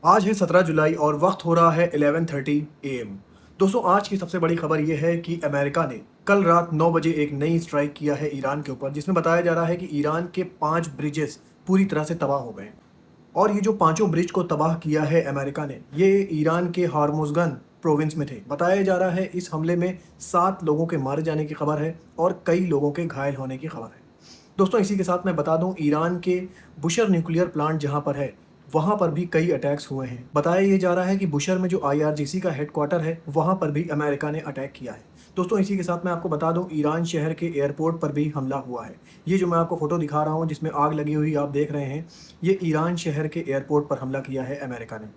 आज है 17 जुलाई और वक्त हो रहा है 11:30 AM। दोस्तों, आज की सबसे बड़ी खबर ये है कि अमेरिका ने कल रात 9 बजे एक नई स्ट्राइक किया है ईरान के ऊपर, जिसमें बताया जा रहा है कि ईरान के 5 ब्रिजेस पूरी तरह से तबाह हो गए हैं। और ये जो पांचों ब्रिज को तबाह किया है अमेरिका ने, ये ईरान के हार्मुज़गन प्रोविंस में थे। बताया जा रहा है इस हमले में 7 लोगों के मारे जाने की खबर है और कई लोगों के घायल होने की खबर है। दोस्तों, इसी के साथ मैं बता दूं, ईरान के बुशर न्यूक्लियर प्लांट जहां पर है, वहां पर भी कई अटैक्स हुए हैं। बताया ये जा रहा है कि बुशर में जो आईआरजीसी का हेडक्वार्टर है, वहां पर भी अमेरिका ने अटैक किया है। दोस्तों, इसी के साथ मैं आपको बता दूं, ईरान शहर के एयरपोर्ट पर भी हमला हुआ है। ये जो मैं आपको फोटो दिखा रहा हूं जिसमें आग लगी हुई आप देख रहे हैं, ये ईरान शहर के एयरपोर्ट पर हमला किया है अमेरिका ने।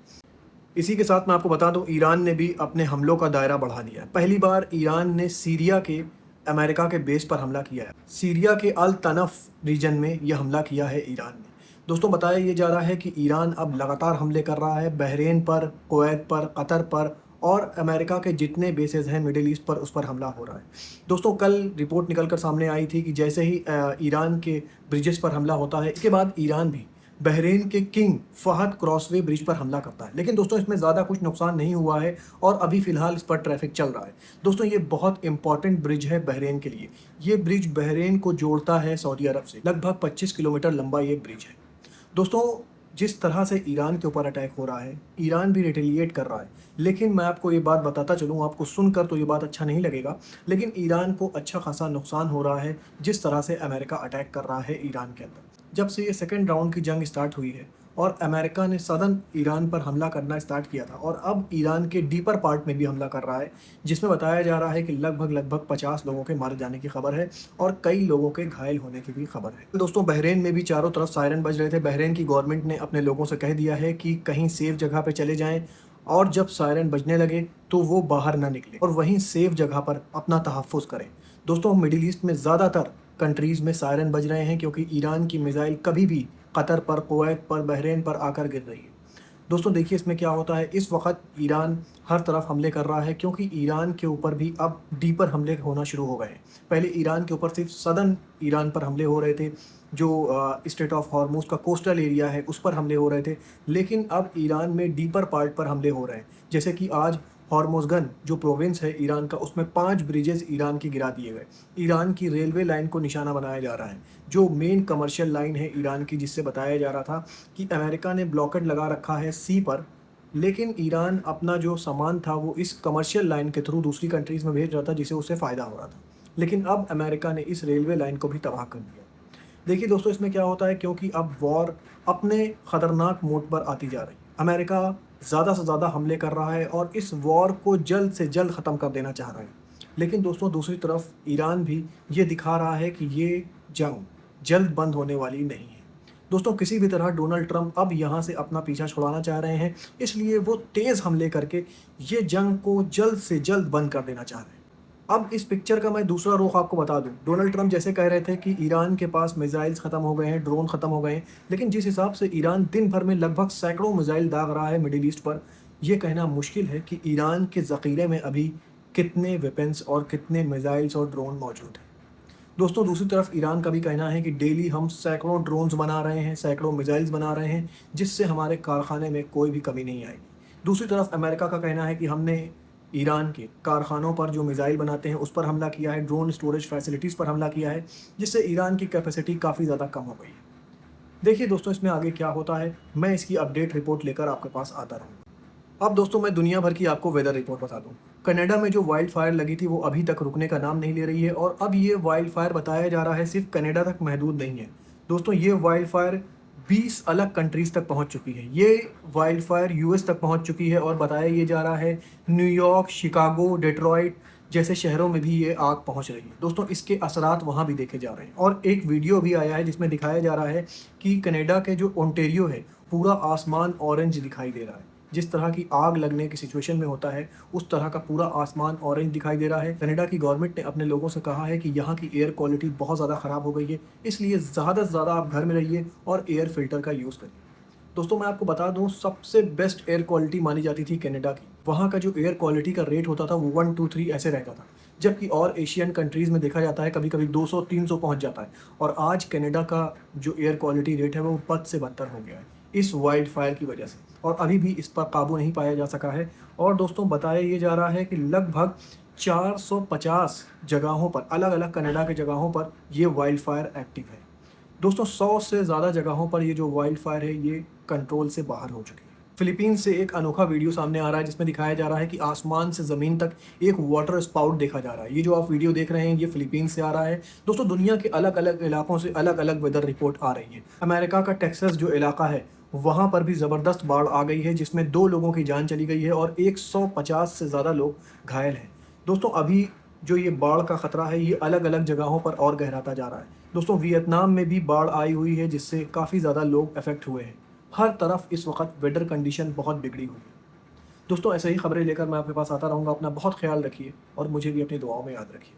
इसी के साथ मैं आपको बता दूं, ईरान ने भी अपने हमलों का दायरा बढ़ा दिया है। पहली बार ईरान ने सीरिया के अमेरिका के बेस पर हमला किया है। सीरिया के अल तनफ रीजन में यह हमला किया है ईरान ने। दोस्तों, बताया ये जा रहा है कि ईरान अब लगातार हमले कर रहा है बहरीन पर, कुवैत पर, कतर पर और अमेरिका के जितने बेसेस हैं मिडिल ईस्ट पर, उस पर हमला हो रहा है। दोस्तों, कल रिपोर्ट निकल कर सामने आई थी कि जैसे ही ईरान के ब्रिजेस पर हमला होता है, इसके बाद ईरान भी बहरीन के किंग फहद क्रॉसवे ब्रिज पर हमला करता है। लेकिन दोस्तों, इसमें ज़्यादा कुछ नुकसान नहीं हुआ है और अभी फ़िलहाल इस पर ट्रैफिक चल रहा है। दोस्तों, ये बहुत इंपॉर्टेंट ब्रिज है बहरीन के लिए। ये ब्रिज बहरीन को जोड़ता है सऊदी अरब से। लगभग 25 किलोमीटर लंबा ये ब्रिज है। दोस्तों, जिस तरह से ईरान के ऊपर अटैक हो रहा है, ईरान भी रिटेलिएट कर रहा है। लेकिन मैं आपको ये बात बताता चलूँ, आपको सुनकर तो ये बात अच्छा नहीं लगेगा, लेकिन ईरान को अच्छा खासा नुकसान हो रहा है जिस तरह से अमेरिका अटैक कर रहा है ईरान के अंदर। जब से ये सेकेंड राउंड की जंग स्टार्ट हुई है और अमेरिका ने सदन ईरान पर हमला करना स्टार्ट किया था और अब ईरान के डीपर पार्ट में भी हमला कर रहा है, जिसमें बताया जा रहा है कि लगभग 50 लोगों के मारे जाने की खबर है और कई लोगों के घायल होने की भी खबर है। दोस्तों, बहरीन में भी चारों तरफ सायरन बज रहे थे। बहरीन की गवर्नमेंट ने अपने लोगों से कह दिया है कि कहीं सेफ जगह पे चले जाएं और जब सायरन बजने लगे तो वो बाहर ना निकले और वहीं सेफ जगह पर अपना तहफ़्फ़ुज़ करें। दोस्तों, मिडिल ईस्ट में ज़्यादातर कंट्रीज़ में सायरन बज रहे हैं क्योंकि ईरान की मिसाइल कभी भी कतर पर, कुवैत पर, बहरीन पर आकर गिर रही है। दोस्तों, देखिए इसमें क्या होता है, इस वक्त ईरान हर तरफ हमले कर रहा है क्योंकि ईरान के ऊपर भी अब डीपर हमले होना शुरू हो गए हैं। पहले ईरान के ऊपर सिर्फ सदर्न ईरान पर हमले हो रहे थे, जो स्ट्रेट ऑफ हॉर्मुज़ का कोस्टल एरिया है उस पर हमले हो रहे थे। लेकिन अब ईरान में डीपर पार्ट पर हमले हो रहे हैं। जैसे कि आज हॉर्मुज़गन जो प्रोविंस है ईरान का, उसमें 5 ब्रिजेस ईरान की गिरा दिए गए। ईरान की रेलवे लाइन को निशाना बनाया जा रहा है, जो मेन कमर्शियल लाइन है ईरान की, जिससे बताया जा रहा था कि अमेरिका ने ब्लॉकेड लगा रखा है सी पर, लेकिन ईरान अपना जो सामान था वो इस कमर्शियल लाइन के थ्रू दूसरी कंट्रीज़ में भेज रहा था, जिससे उसे फ़ायदा हो रहा था। लेकिन अब अमेरिका ने इस रेलवे लाइन को भी तबाह कर दिया। देखिए दोस्तों, इसमें क्या होता है, क्योंकि अब वॉर अपने ख़तरनाक मोड पर आती जा रही है। अमेरिका ज़्यादा से ज़्यादा हमले कर रहा है और इस वॉर को जल्द से जल्द ख़त्म कर देना चाह रहा है। लेकिन दोस्तों, दूसरी तरफ ईरान भी ये दिखा रहा है कि ये जंग जल्द बंद होने वाली नहीं है। दोस्तों, किसी भी तरह डोनाल्ड ट्रंप अब यहाँ से अपना पीछा छुड़ाना चाह रहे हैं, इसलिए वो तेज़ हमले करके ये जंग को जल्द से जल्द बंद कर देना चाह रहे हैं। अब इस पिक्चर का मैं दूसरा रुख आपको बता दूं, डोनाल्ड ट्रंप जैसे कह रहे थे कि ईरान के पास मिसाइल्स ख़त्म हो गए हैं, ड्रोन ख़त्म हो गए हैं, लेकिन जिस हिसाब से ईरान दिन भर में लगभग सैकड़ों मिसाइल दाग रहा है मिडिल ईस्ट पर, यह कहना मुश्किल है कि ईरान के ज़ख़ीरे में अभी कितने वेपन्स और कितने मिसाइल्स और ड्रोन मौजूद हैं। दोस्तों, दूसरी तरफ ईरान का भी कहना है कि डेली हम सैकड़ों ड्रोन्स बना रहे हैं, सैकड़ों मिसाइल्स बना रहे हैं, जिससे हमारे कारखाने में कोई भी कमी नहीं आएगी। दूसरी तरफ अमेरिका का कहना है कि हमने ईरान के कारखानों पर जो मिसाइल बनाते हैं उस पर हमला किया है, ड्रोन स्टोरेज फैसिलिटीज़ पर हमला किया है, जिससे ईरान की कैपेसिटी काफ़ी ज़्यादा कम हो गई है। देखिए दोस्तों, इसमें आगे क्या होता है, मैं इसकी अपडेट रिपोर्ट लेकर आपके पास आता रहूँगा। अब दोस्तों, मैं दुनिया भर की आपको वेदर रिपोर्ट बता दूं। कनाडा में जो वाइल्ड फायर लगी थी वो अभी तक रुकने का नाम नहीं ले रही है और अब ये वाइल्ड फायर बताया जा रहा है सिर्फ कनाडा तक महदूद नहीं है। दोस्तों, ये वाइल्ड फायर 20 अलग कंट्रीज़ तक पहुंच चुकी है। ये वाइल्ड फायर यूएस तक पहुंच चुकी है और बताया ये जा रहा है न्यूयॉर्क, शिकागो, डेट्रॉइट जैसे शहरों में भी ये आग पहुंच रही है। दोस्तों, इसके असरात वहाँ भी देखे जा रहे हैं और एक वीडियो भी आया है जिसमें दिखाया जा रहा है कि कनाडा के जो ओंटारियो है, पूरा आसमान ऑरेंज दिखाई दे रहा है। जिस तरह की आग लगने की सिचुएशन में होता है, उस तरह का पूरा आसमान ऑरेंज दिखाई दे रहा है। कनाडा की गवर्नमेंट ने अपने लोगों से कहा है कि यहाँ की एयर क्वालिटी बहुत ज़्यादा ख़राब हो गई है, इसलिए ज़्यादा से ज़्यादा आप घर में रहिए और एयर फिल्टर का यूज़ करिए। दोस्तों, मैं आपको बता दूं, सबसे बेस्ट एयर क्वालिटी मानी जाती थी कनाडा की। वहाँ का जो एयर क्वालिटी का रेट होता था वो 1, 2, 3 ऐसे रहता था, जबकि और एशियन कंट्रीज़ में देखा जाता है कभी कभी 200, 300 पहुँच जाता है। और आज कनाडा का जो एयर क्वालिटी रेट है वो बद से बदतर हो गया है इस वाइल्ड फायर की वजह से। और अभी भी इस पर काबू नहीं पाया जा सका है। और दोस्तों बताया ये जा रहा है कि लगभग 450 जगहों पर, अलग-अलग कनाडा की जगहों पर ये वाइल्ड फायर एक्टिव है। दोस्तों 100 से ज़्यादा जगहों पर ये जो वाइल्ड फायर है ये कंट्रोल से बाहर हो चुकी है। फिलीपींस से एक अनोखा वीडियो सामने आ रहा है जिसमें दिखाया जा रहा है कि आसमान से ज़मीन तक एक वाटर स्पाउट देखा जा रहा है। ये जो आप वीडियो देख रहे हैं ये फिलीपींस से आ रहा है। दोस्तों दुनिया के अलग-अलग इलाकों से अलग-अलग वेदर रिपोर्ट आ रही है। अमेरिका का टेक्सास जो इलाका है वहाँ पर भी ज़बरदस्त बाढ़ आ गई है जिसमें 2 लोगों की जान चली गई है और 150 से ज़्यादा लोग घायल हैं। दोस्तों अभी जो ये बाढ़ का ख़तरा है ये अलग-अलग जगहों पर और गहराता जा रहा है। दोस्तों वियतनाम में भी बाढ़ आई हुई है जिससे काफ़ी ज़्यादा लोग अफेक्ट हुए हैं। हर तरफ इस वक्त वेदर कंडीशन बहुत बिगड़ी हुई है। दोस्तों ऐसे ही खबरें लेकर मैं आपके पास आता रहूँगा। अपना बहुत ख्याल रखिए और मुझे भी अपनी दुआओं में याद रखिए।